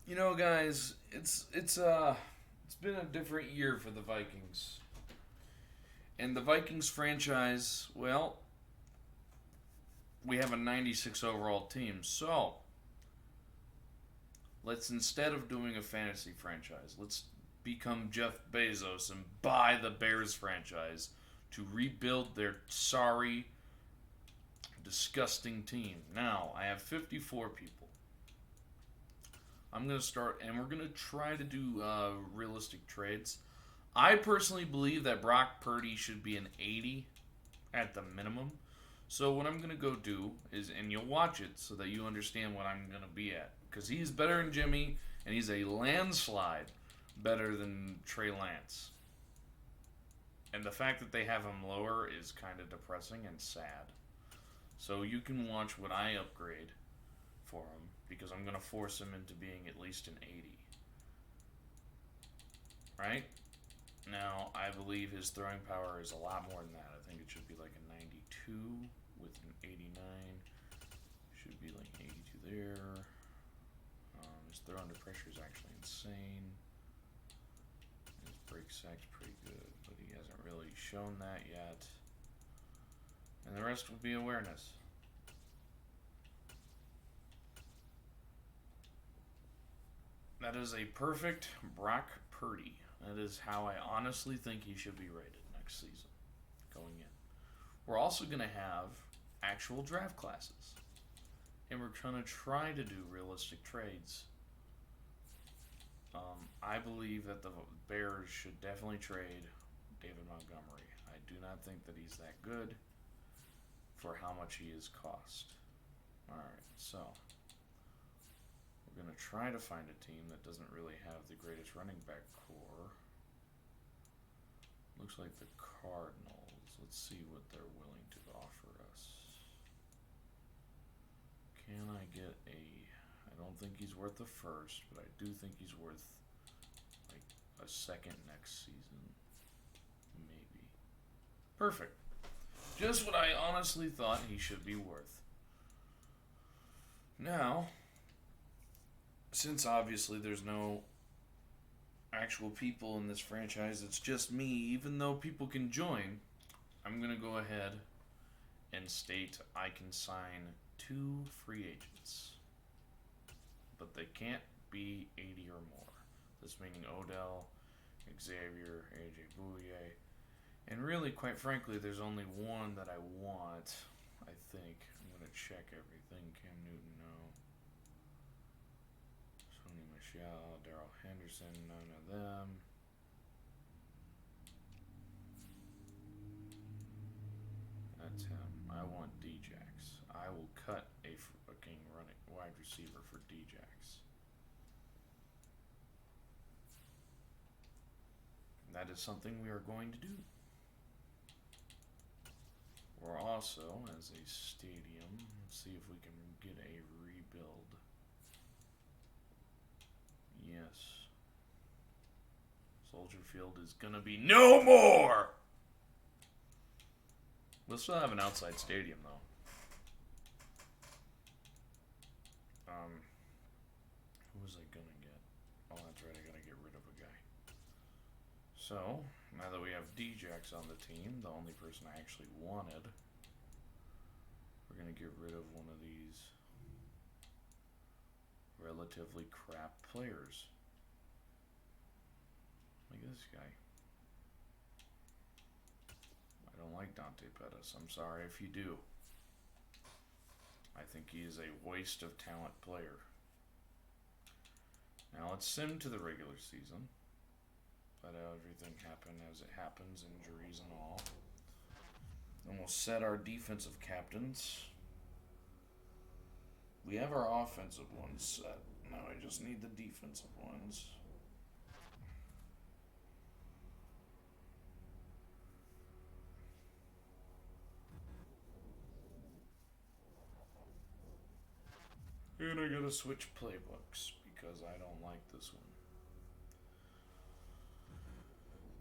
You know, guys, it's been a different year for the Vikings. And the Vikings franchise, well, we have a 96 overall team. So, let's instead of doing a fantasy franchise, let's become Jeff Bezos and buy the Bears franchise to rebuild their sorry, disgusting team. Now, I have 54 people. I'm going to start, and we're going to try to do realistic trades. I personally believe that Brock Purdy should be an 80 at the minimum. So what I'm gonna go do is, and you'll watch it so that you understand what I'm gonna be at, because he's better than Jimmy, and he's a landslide better than Trey Lance. And the fact that they have him lower is kind of depressing and sad. So you can watch what I upgrade for him, because I'm gonna force him into being at least an 80. Right? Now, I believe his throwing power is a lot more than that. I think it should be like a 92 with an 89. Should be like 82 there. His throw under pressure is actually insane. His break sack's pretty good, but he hasn't really shown that yet. And the rest will be awareness. That is a perfect Brock Purdy. That is how I honestly think he should be rated next season going in. We're also going to have actual draft classes. And we're going to try to do realistic trades. I believe that the Bears should definitely trade David Montgomery. I do not think that he's that good for how much he has cost. Alright, so we're going to try to find a team that doesn't really have the greatest running back core. Looks like the Cardinals. Let's see what they're willing to offer us. Can I get a... I don't think he's worth a first, but I do think he's worth like a second next season. Maybe. Perfect. Just what I honestly thought he should be worth. Now, since obviously there's no actual people in this franchise, it's just me, even though people can join, I'm going to go ahead and state I can sign 2 free agents. But they can't be 80 or more. This meaning Odell, Xavier, AJ Bouye. And really, quite frankly, there's only one that I want, I think. I'm going to check everything. Cam Newton, no. Sony Michel, Darrell Henderson, none of them. That's him. I want Djax. I will cut a fucking running wide receiver for Djax. That is something we are going to do. We're also, as a stadium, let's see if we can get a rebuild. Yes. Soldier Field is gonna be no more! We'll still have an outside stadium, though. Who was I gonna get? Oh, that's right, I gotta get rid of a guy. So, now that we have Djax on the team, the only person I actually wanted, we're gonna get rid of one of these relatively crap players. Like this guy. I don't like Dante Pettis. I'm sorry if you do. I think he is a waste of talent player. Now let's sim to the regular season. Let everything happen as it happens, injuries and all. Then we'll set our defensive captains. We have our offensive ones set. Now I just need the defensive ones. And I gotta switch playbooks because I don't like this one.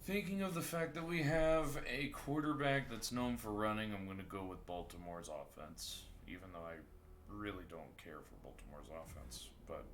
Thinking of the fact that we have a quarterback that's known for running, I'm going to go with Baltimore's offense, even though I really don't care for Baltimore's offense. But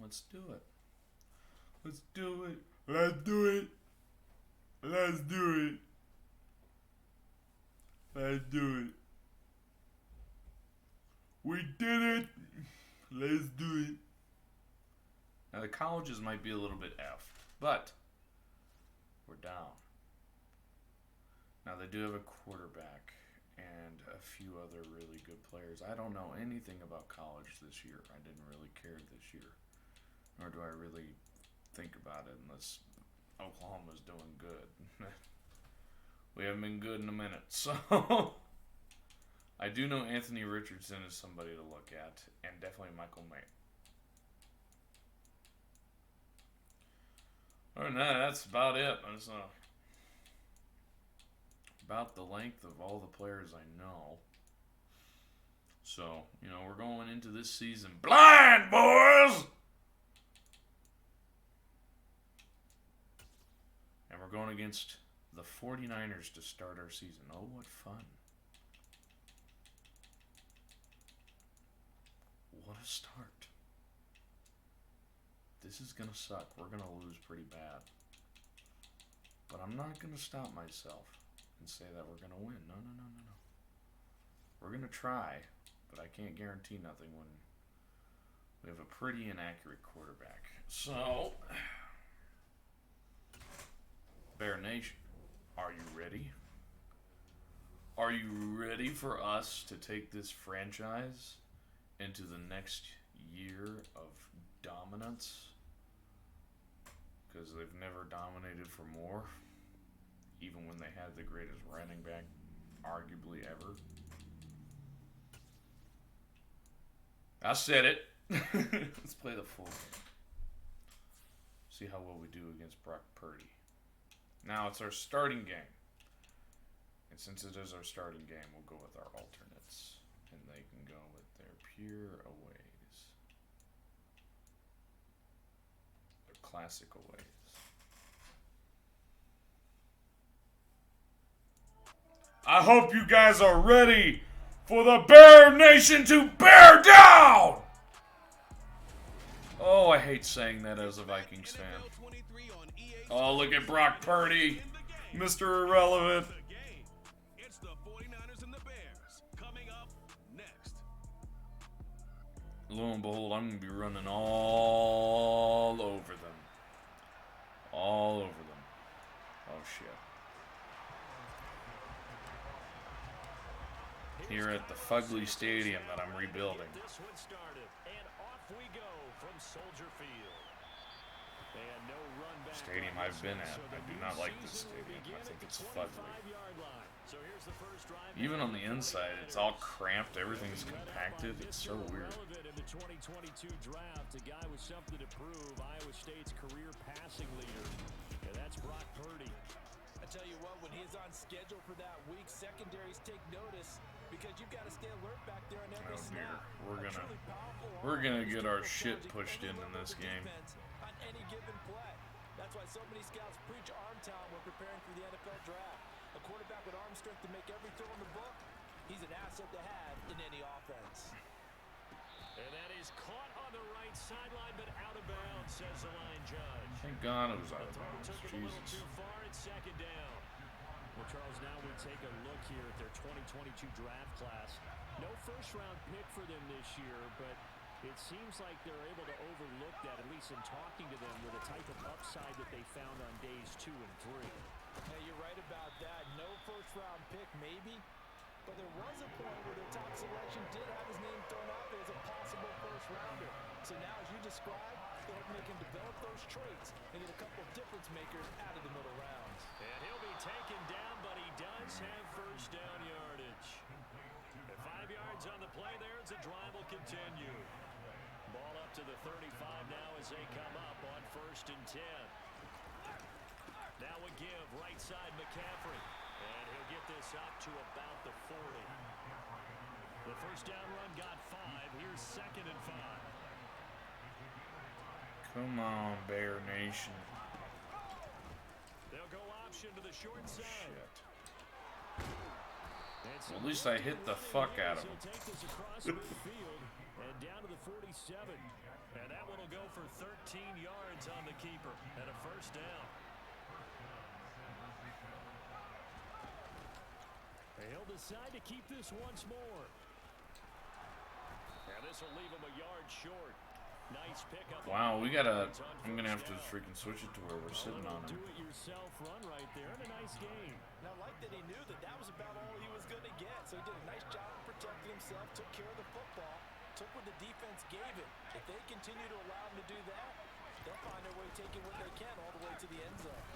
Let's do it. Let's do it. Let's do it. Let's do it. Let's do it. We did it. Let's do it. Now the colleges might be a little bit F, but we're down. Now they do have a quarterback and a few other really good players. I don't know anything about college this year. I didn't really care this year. Nor do I really think about it unless Oklahoma's doing good. We haven't been good in a minute. So I do know Anthony Richardson is somebody to look at, and definitely Michael May. Other than that, that's about it. That's about the length of all the players I know. So, you know, we're going into this season blind, boys! And we're going against the 49ers to start our season. Oh, what fun. What a start. This is going to suck. We're going to lose pretty bad. But I'm not going to stop myself and say that we're going to win. No. We're going to try, but I can't guarantee nothing when we have a pretty inaccurate quarterback. So, Bear Nation, are you ready? Are you ready for us to take this franchise into the next year of dominance? Because they've never dominated for more, even when they had the greatest running back arguably ever. I said it. Let's play the full game. See how well we do against Brock Purdy. Now it's our starting game. And since it is our starting game, we'll go with our alternates. And they can go with their pure aways. Their classic aways. I hope you guys are ready for the Bear Nation to bear down! Oh, I hate saying that as a Vikings fan. Oh, look at Brock Purdy, Mr. Irrelevant. It's the 49ers and the Bears coming up next. Lo and behold, I'm going to be running all over them. All over them. Oh, shit. Here at the Fugly Stadium that I'm rebuilding. This one started, and off we go from Soldier Field. And no run back Stadium I've been at. I do not like this stadium. I think it's fugly. So here's the first drive. Even on the inside, it's all cramped. Everything's compacted. It's so weird. In the 2022 draft, a guy with something to prove, Iowa State's career passing leader, and that's Brock Purdy. I tell you what, when he's on schedule for that week, secondaries take notice because you've got to stay alert back there on every snap. We're gonna get our shit pushed in this game. On any given play. That's why so many scouts preach arm talent when preparing for the NFL draft. A quarterback with arm strength to make every throw in the book, he's an asset to have in any offense. And that is caught on the right sideline, but out of bounds, says the line judge. Thank God it was out of bounds. Took it a little Jesus. too far at second down. Well, Charles, now we take a look here at their 2022 draft class. No first-round pick for them this year, but it seems like they're able to overlook that, at least in talking to them, with the type of upside that they found on days 2 and 3. Hey, you're right about that. No first-round pick, maybe. But there was a point where their top selection did have his name thrown out there as a possible first-rounder. So now, as you described, they're hoping they can develop those traits and get a couple of difference makers out of the middle rounds. And he'll be taken down, but he does have first down yardage. At 5 yards on the play there, as the drive will continue. Ball up to the 35 now as they come up on 1st and 10. Now a give, right side McCaffrey. And he'll get this up to about the 40. The first down run got 5. Here's 2nd and 5. Come on, Bear Nation. They'll go option to the short side. Shit. Well, at least I hit the fuck out of him. He'll take this across midfield and down to the 47. And that one will go for yards on the keeper and a first down. He'll decide to keep this once more. And this will leave him a yard short. Nice pickup. Wow, we gotta. I'm gonna have to freaking switch it to where we're sitting on him. Do-it-yourself run right there, and a nice game. Now, like that, he knew that that was about all he was going to get, so he did a nice job of protecting himself, took care of the football, took what the defense gave him. If they continue to allow him to do that, they'll find their way taking what they can all the way to the end zone.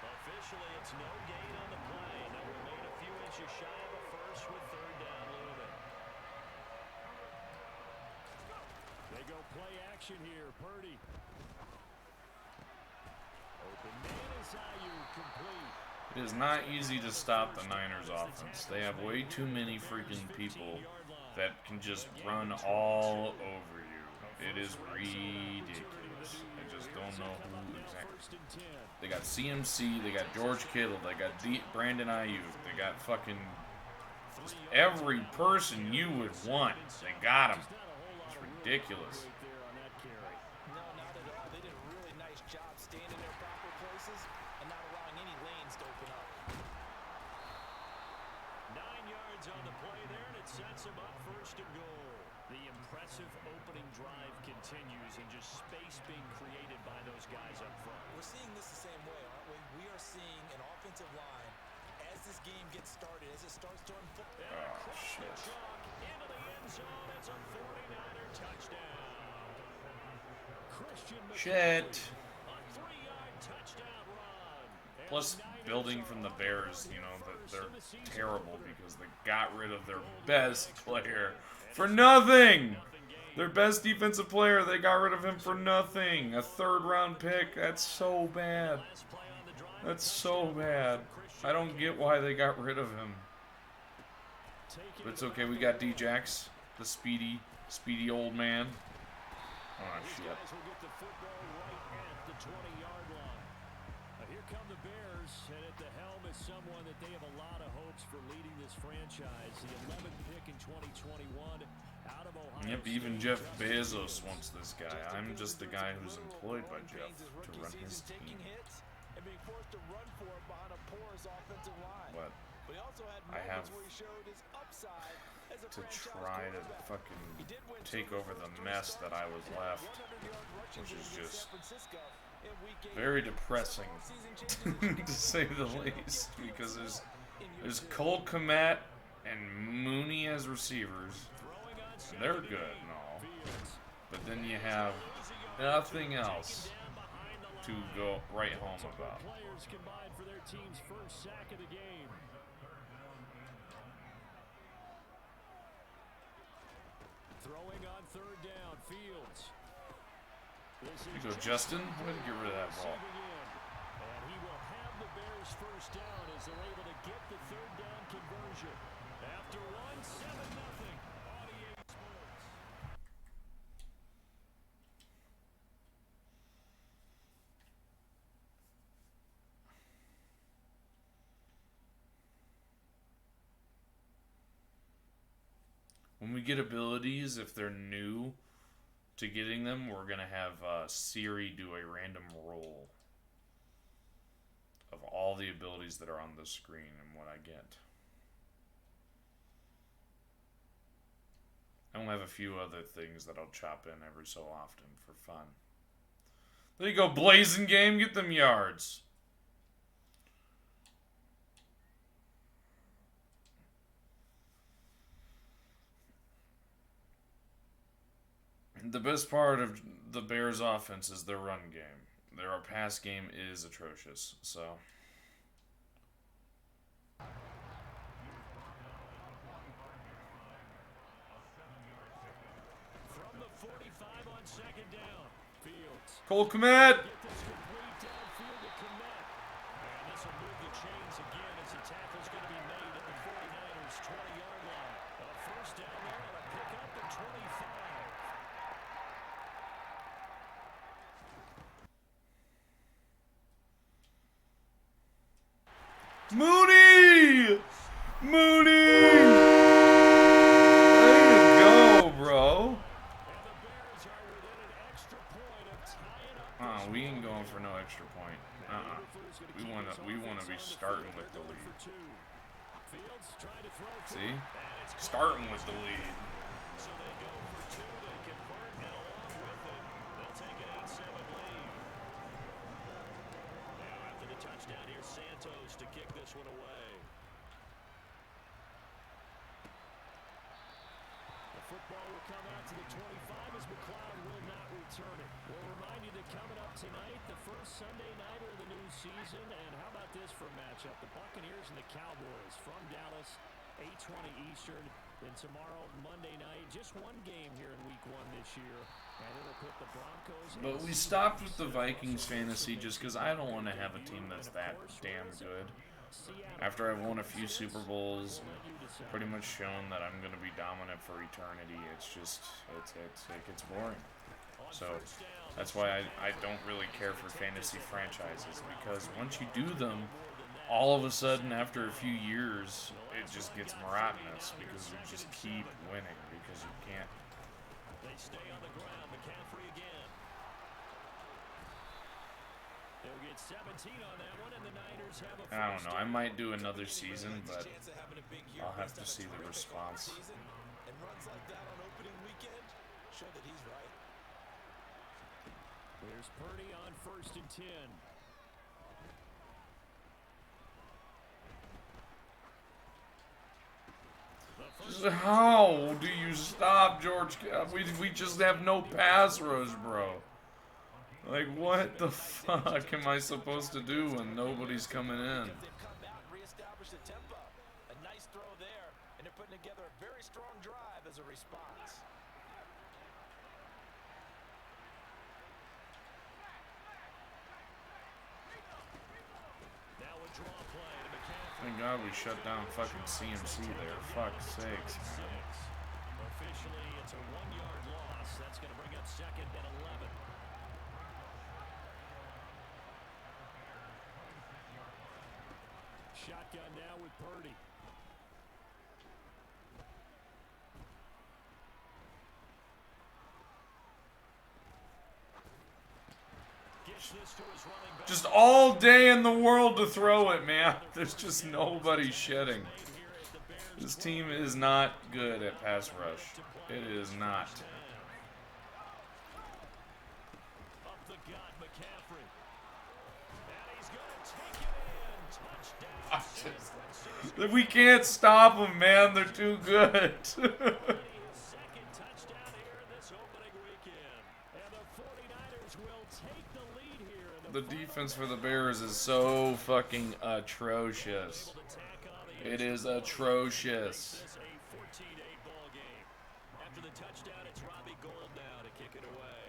Officially, it's no gain on the play. They'll remain a few inches shy of a first with third down looming. They go play action here. Purdy. Open man is Ayuk, complete. It is not easy to stop the Niners offense. They have way too many freaking people that can just run all over you. It is ridiculous. I just don't know who exactly. They got CMC, they got George Kittle, they got Brandon Ayuk, they got fucking just every person you would want. They got him. It's ridiculous. No, not at all. They did a really nice job staying in their proper places and not allowing any lanes to open up. 9 yards on the play there, and it sets him up first and goal. The impressive opening drive continues, and just space being created by those guys up front. We're seeing this the same way, aren't we? We are seeing an offensive line as this game gets started, as it starts to unfold. Oh, shit. Into the end zone. It's a 49er touchdown. Christian Shit. a 3-yard touchdown run. Plus, building from the Bears, you know, they're terrible because they got rid of their best player for nothing. Their best defensive player, they got rid of him for nothing. A third-round pick. That's so bad. That's so bad. I don't get why they got rid of him. But it's okay. We got D-Jax, the speedy old man. Oh, shit. Here come the Bears, and at the helm is someone that they have a lot of hopes for leading this franchise. The 11th pick in 2021 out of Ohio. Yep, even Jeff Bezos wants this guy. I'm just the guy who's employed by Jeff to run his team. But I have to try to fucking take over the mess that I was left, which is just very depressing, to say the least, because there's Cole Kmet and Mooney as receivers. And they're good and all, but then you have nothing else to go right home about. Players combined for their team's first sack of the game. Throwing on third down, Fields. You go, Justin. Way to get rid of that ball. And he will have the Bears first down as they're able to get the third down conversion. After one, 7-0 on EA Sports. When we get abilities, if they're new to getting them, we're going to have Siri do a random roll of all the abilities that are on the screen and what I get. And we'll have a few other things that I'll chop in every so often for fun. There you go, Blazing Game. Get them yards. The best part of the Bears' offense is their run game. Their pass game is atrocious, so... From the 45 on second down, Fields. Cole Kmet! Get this complete downfield to Kmet. And this will move the chains again as the tackle's going to be made at the 49ers' 20-yard line. A first down there and a pickup at 25. Mooney! Mooney! There you go, bro. And the Bears are within an extra point of We ain't going for no extra point. We wanna be starting with the lead. See? Starting with the lead. So they go for two, they convert, and along with it, they'll take an 8-7 lead. Now after the touchdown, here's Santos to kick this one away. The football will come out to the 25 as McLeod will not return it. We'll remind you that coming up tonight, the first Sunday nighter of the new season, and how about this for a matchup? The Buccaneers and the Cowboys from Dallas, 8:20 Eastern. And tomorrow, Monday night, just one game here in Week 1 this year, and it'll put the Broncos. But we stopped with the Vikings fantasy just because I don't want to have a team that's that damn good. After I've won a few Super Bowls, pretty much shown that I'm going to be dominant for eternity, it's just, it gets boring. So that's why I don't really care for fantasy franchises, because once you do them, all of a sudden after a few years, it just gets monotonous because you just keep winning because you can't. They stay on the ground. McCaffrey again. They'll get 17 on that one, and the Niners have a I don't know. I might do another season, but I'll have to see the response. And runs like that on opening weekend show that he's right. There's Purdy on 1st and 10. How do you stop George? We just have no pass rush, bro. Like, what the fuck am I supposed to do when nobody's coming in? They've come out and reestablished the tempo. A nice throw there, and they're putting together a very strong drive as a response. Now a draw play to McCaffrey. Thank God we shut down fucking CMC there. Fuck's sakes, man. Officially, it's a 1-yard loss. That's going to bring up 2nd and 11. Shotgun now with Purdy. Gets this to his running back. Just all day in the world to throw it, man. There's just nobody shedding. This team is not good at pass rush. It is not. Up the gut, McCaffrey. And he's going to take it in. Touchdown. We can't stop them, man. They're too good. Second touchdown here in this opening weekend. And the 49ers will take the lead here. The defense for the Bears is so fucking atrocious. It is atrocious. A 14-8 ball game. After the touchdown, it's Robbie Gould now to kick it away.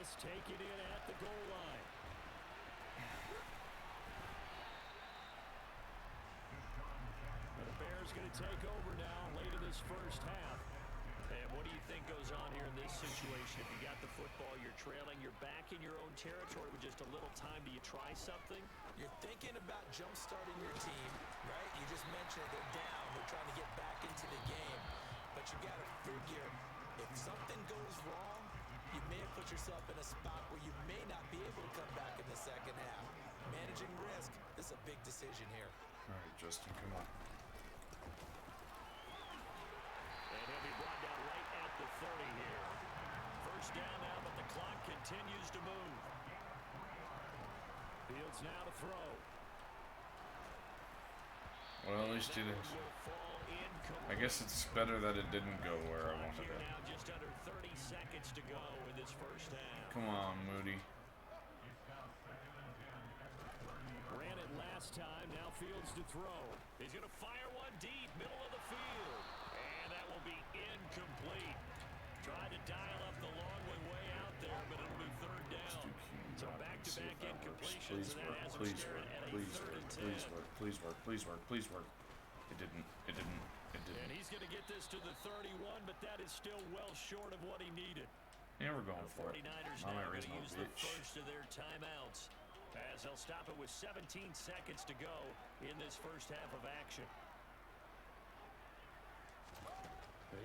This taken in at the goal line. The Bears going to take over now late in this first half. And what do you think goes on here in this situation? If you got the football, you're trailing, you're back in your own territory with just a little time. Do you try something? You're thinking about jump-starting your team, right? You just mentioned they're down. They're trying to get back into the game. But you got to figure, if something goes wrong, you may have put yourself in a spot where you may not be able to come back in the second half. Managing risk, this is a big decision here. All right, Justin, come on. And he'll be brought down right at the 30 here. First down now, but the clock continues to move. Fields now to throw. Well, at least it is. I guess it's better that it didn't go where I wanted it. Now just under 30 seconds to go in this first half. Come on, Moody. Ran it last time, now Fields to throw. He's going to fire one deep, middle of the field. And that will be incomplete. Tried to dial up the long way out there, but it'll be third down. So back-to-back incompletions, and that has him staring at a third and 10. Please work. It didn't. And he's going to get this to the 31, but that is still well short of what he needed. Yeah, we're going for it. 49ers Not now my going to reasonable use the bitch. first of their timeouts as they'll stop it with 17 seconds to go in this first half of action.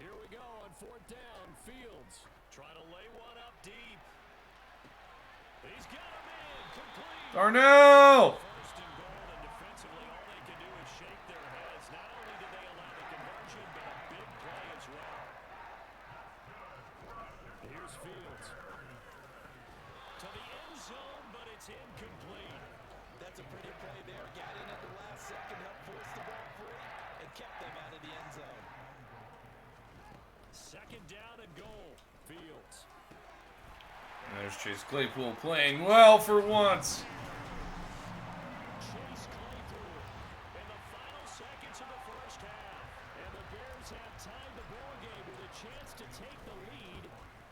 Here we go on 4th down. Fields trying to lay one up deep. He's got him in. Complete. Darnell! First and goal, and defensively, all they can do is shake their heads. Not only did they allow the conversion, but a big play as well. Here's Fields. To the end zone, but it's incomplete. That's a pretty play there. Got in at the last second, helped force the ball free, and kept them out of the end zone. Second down and goal. Fields. And there's Chase Claypool playing well for once. Chase Claypool in the final seconds of the first half. And the Bears have tied the ball game with a chance to take the lead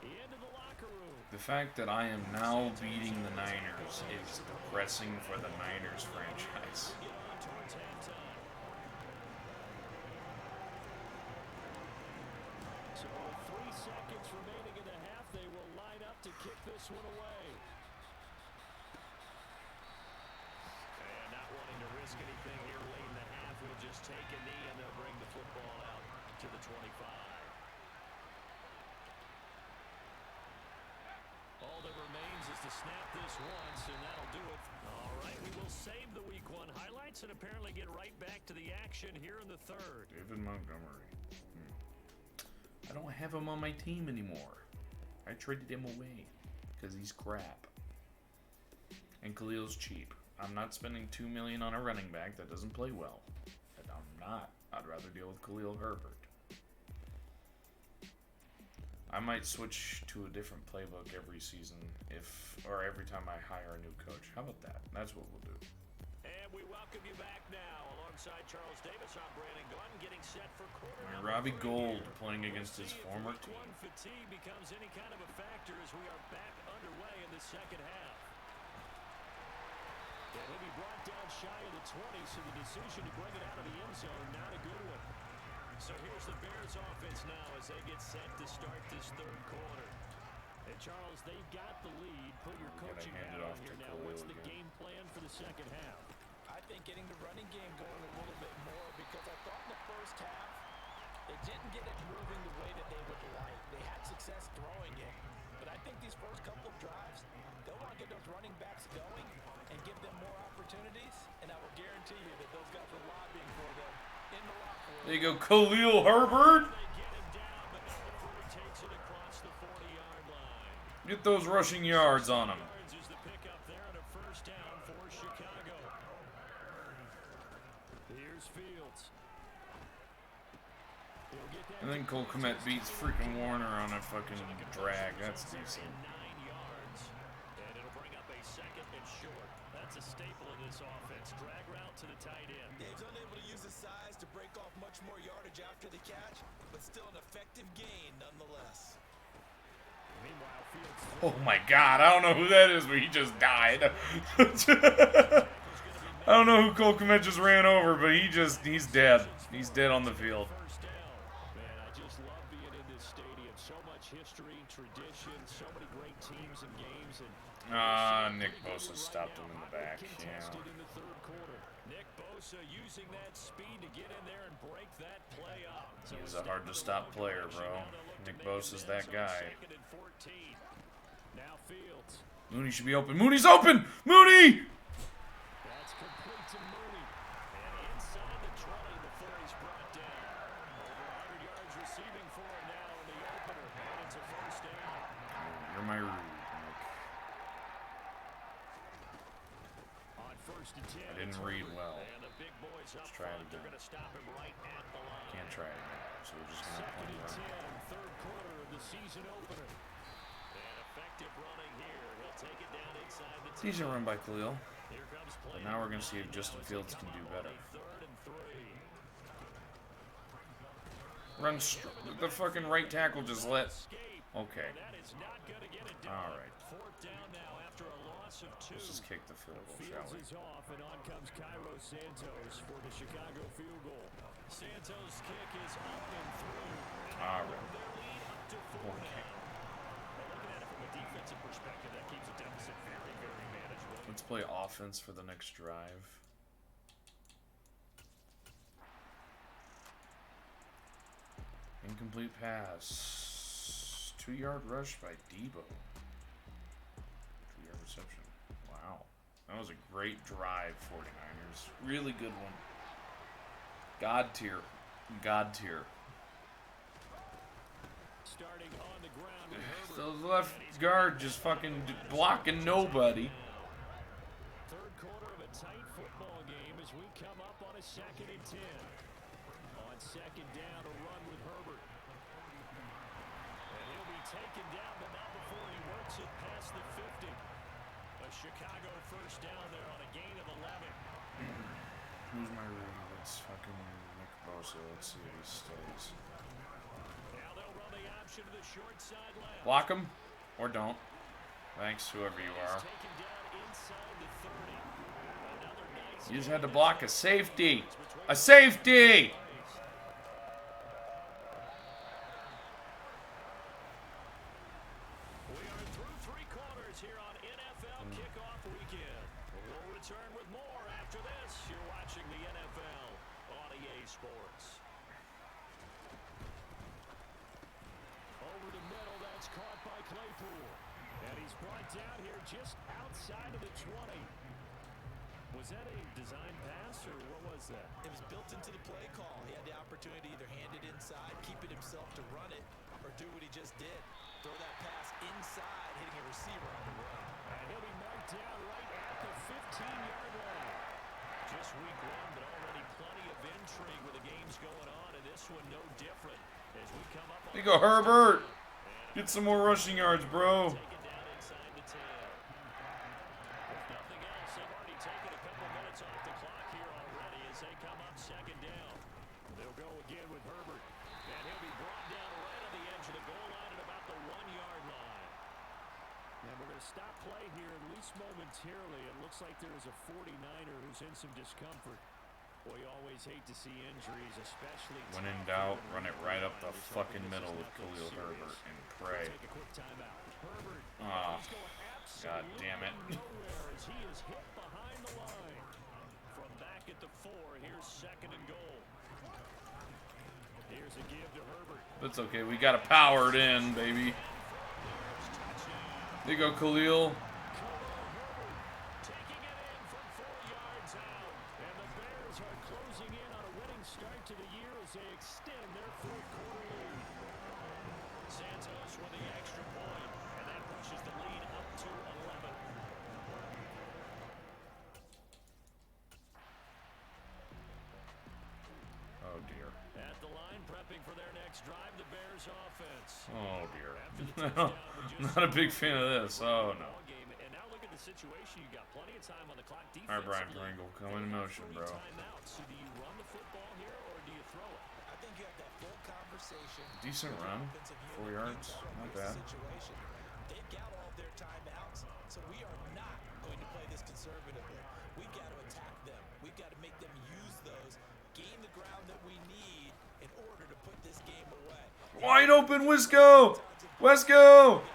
into the locker room. The fact that I am now beating the Niners is depressing for the Niners franchise. Get on towards halftime. So with 3 seconds remaining in the half, they will line up to kick this one away. And not wanting to risk anything here late in the half, we'll just take a knee and they'll bring the football out to the 25. All that remains is to snap this once, and that'll do it. All right, we will save the Week 1 highlights and apparently get right back to the action here in the third. David Montgomery. I don't have him on my team anymore. I traded him away because he's crap. And Khalil's cheap. I'm not spending $2 million on a running back that doesn't play well. And I'm not. I'd rather deal with Khalil Herbert. I might switch to a different playbook every season or every time I hire a new coach. How about that? That's what we'll do. And we welcome you back now alongside Charles Davis. I'm Brandon Glenn getting set for quarter And number Robbie 3 Gold here. playing against his See if former Week team. 1 fatigue becomes any kind of a factor as we are back underway in the second half. And he'll be brought down shy of the 20, so the decision to bring it out of the end zone, not a good one. So here's the Bears offense now as they get set to start this third quarter. And Charles, they've got the lead. Put your Gotta coaching hand it hat on off here to now. Khalil What's the again. game plan for the second half? I think getting the running game going a little bit more because I thought in the first half they didn't get it moving the way that they would like. They had success throwing it, but I think these first couple of drives, they'll want to get those running backs going and give them more opportunities, and I will guarantee you that those guys are lobbying for them in the locker room. There you go, Khalil Herbert. They get him down, but now the 40 takes it across the 40-yard line. Get those rushing yards on him. Yards is the pickup there and a first down for Chicago. Here's Fields. He'll get that And then Cole Kmet beats freaking Warner on a fucking drag. That's decent. 9 yards. And it'll bring up a second and short. That's a staple of this offense. Drag route to the tight end. Dave's unable to use his size to break off much more yardage after the catch, but still an effective gain nonetheless. Meanwhile, Fields Oh my god, I don't know who that is, but he just died. I don't know who Cole Kmet just ran over, but he's dead. He's dead on the field. first down. Man, I just love being in this stadium. So much history, tradition, so many great teams and games. And Nick Bosa stopped him in the back. Yeah. contested in the third quarter. Nick Bosa using that speed to get in there and break that play up. So He's a a hard to stop player, bro. Nick Bosa's that guy. Second and 14. Now Fields. Mooney should be open. Mooney's open! Mooney! That's complete to Mooney. And inside the 20 before he's brought down. Over 100 yards receiving for him now in the opener. And it's a first down. You're my rude, Nick. On first and 10. I didn't read well. And the big boys up Let's try it front. They're again. going to stop him right at the line. Can't try it again. So we're just gonna Second play and run. 10, third quarter of the season opener. And effective running here. He'll take it down inside the 10. Decent run by Khalil. Here comes play. But now we're gonna see if Justin Fields can do better. Third and 3. Run the fucking right tackle just let. Escape. Okay. And that is not going to get it done. All right. Fourth down now after a loss of 2. Let's just kick the field goal, shall Fields we? is off, and on comes Cairo Santos for the Chicago field goal. Santos' kick is up and through. All right. Their lead up to 4 Okay. now. Looking at it from a defensive perspective, that keeps the deficit very, very manageable. Let's play offense for the next drive. Incomplete pass. 2-yard rush by Debo. 2-yard reception. Wow. That was a great drive, 49ers. Really good one. God tier. God tier. Starting on the ground with Herbert. The left guard just fucking blocking nobody. Third quarter of a tight football game as we come up on a 2nd and 10. On 2nd down, a run with Herbert. And he'll be taken down, but not before he works it past the 50. A Chicago first down there on a gain of 11. Who's my rookie? That's fucking Nick Bosa. Let's see if he stays. Now they'll run the option to the short side left. Block him or don't. Thanks, whoever you are. Taken down inside the 30. Another nice You just had to block a safety. A safety! We are through 3 quarters here on NFL Kickoff Weekend. We'll return with more after this. You're watching the NFL on EA Sports. Over the middle, that's caught by Claypool. And he's brought down here just outside of the 20. Was that a design pass, or what was that? It was built into the play call. He had the opportunity to either hand it inside, keep it himself to run it, or do what he just did. Throw that pass inside, hitting a receiver on the run. And he'll be marked down right at the 15-yard line. Just week 1, but already plenty of intrigue with the games going on, and this one no different. As we come up on There you go, Herbert. Get some more rushing yards, bro. take it down inside the 10. If nothing else, they've already taken a couple minutes off the clock here already as they come up 2nd down. They'll go again with Herbert. And he'll be brought down right on the edge of the goal line at about the 1-yard line. And we're going to stop play here, at least momentarily. It looks like there is a 49er who's in some discomfort. Boy, you always hate to see injuries, especially When in doubt, run it right up the fucking middle with Khalil Herbert and pray. Take a quick timeout. Herbert, Ah, he's going God absolutely damn it. nowhere as he is hit behind the line. From back at the 4, here's 2nd and goal. Here's a give to Herbert. That's okay. We got to power it in, baby. There you go, Khalil. Taking it in from 4 yards out. And the Bears are closing in on a winning start to the year as they extend their 4th quarter lead. Santos with the extra point, and that pushes the lead up to 11. Oh, dear. At the line, prepping for their next drive, the Bears offense. Oh, dear. After the touchdown, we just Not a big fan of this. Oh, no. ball game. And now look at the situation. You got plenty of time on the clock. All right, Brian Pringle, come in motion, bro. Timeouts. So do you run the football here or do you throw it? I think you have that full conversation. Decent run. 4 yards. Not bad. Situation. They've got all of their timeouts, so we are not going to play this conservatively. We've got to attack them. We've got to make them use those, gain the ground that we need in order to put this game away. Wide open, Wisco! Wesco! And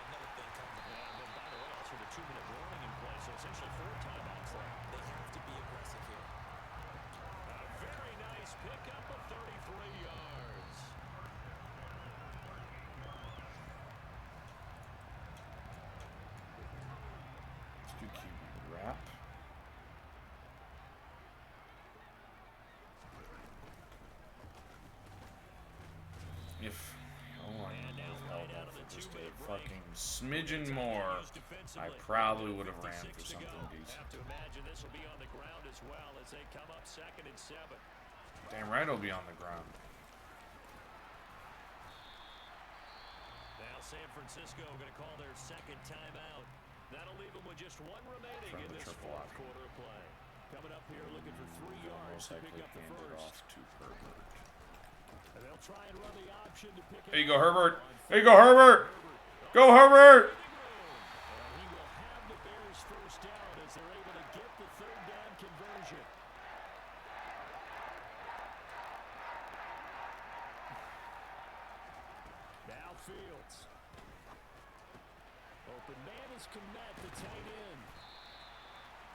then, by the way, also the 2-minute warning in place, so essentially 4 timeouts left. They have to be aggressive here. A very nice pickup of 33 yards. Let's do QB wrap. If O-line would have held out for just a fucking smidgen more, I probably would have ran for something decent. Have to imagine this will be on the ground as well as they come up 2nd and 7. Damn right it'll be on the ground. Now San Francisco going to call their 2nd timeout. That'll leave them with just 1 remaining From in the this triple 4th option. quarter of play. Coming up here looking for 3 yards Most to pick likely up the hand it first. off to Herbert. And they'll try and run the option to pick it There you go, up. Herbert. There you go, Herbert. Go, Herbert. And he will have the Bears first down as they're able to get the 3rd down conversion. Now Fields. Open man is Komet, the tight end.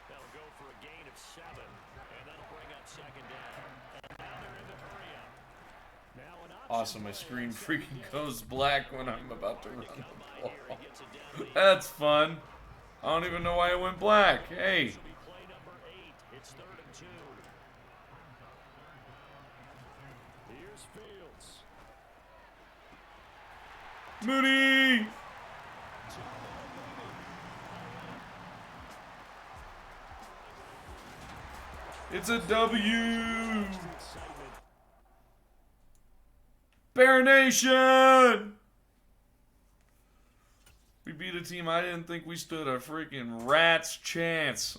They'll go for a gain of 7, and that'll bring up 2nd down. And now they're in the hurry up. Now an option Awesome, my play screen on 2nd freaking and 10. goes black when I'm about to run Come the by ball. here, he gets it down to the That's fun. I don't even know why it went black. Hey. This will be play number 8. It's 3rd and 2. Here's Fields. Mooney. It's a W. Bear Nation. We beat a team I didn't think we stood a freaking rat's chance.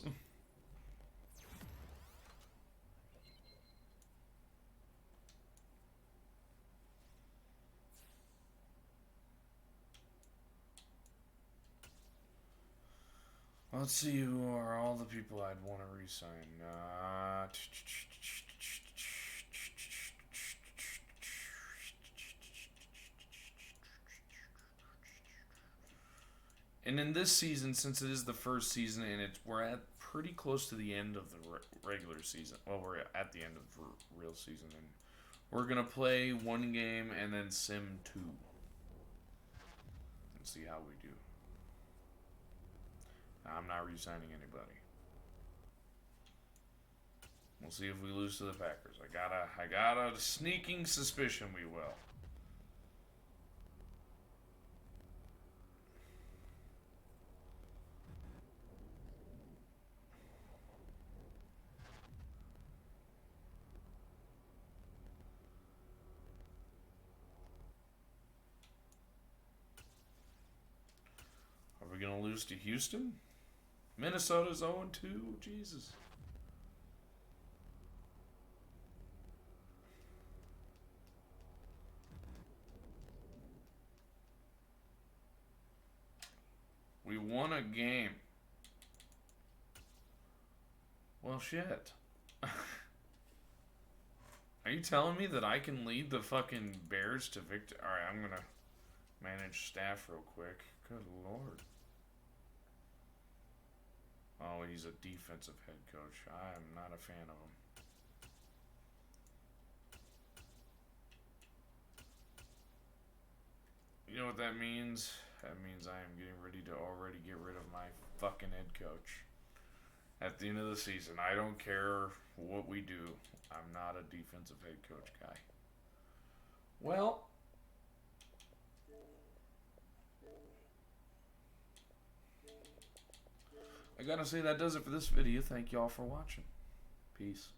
Let's see who are all the people I'd want to re-sign. And in this season, since it is the first season and we're at pretty close to the end of the regular season. Well, we're at the end of the real season, and we're gonna play one game and then sim 2 and see how we do. I'm not re-signing anybody. We'll see if we lose to the Packers. I got a sneaking suspicion we will. Are we gonna lose to Houston? Minnesota's 0-2. Jesus. We won a game. Well, shit. Are you telling me that I can lead the fucking Bears to victory? Alright, I'm gonna manage staff real quick. Good lord. Oh, he's a defensive head coach. I am not a fan of him. You know what that means? That means I am getting ready to already get rid of my fucking head coach. At the end of the season, I don't care what we do. I'm not a defensive head coach guy. Well, I gotta say that does it for this video. Thank y'all for watching. Peace.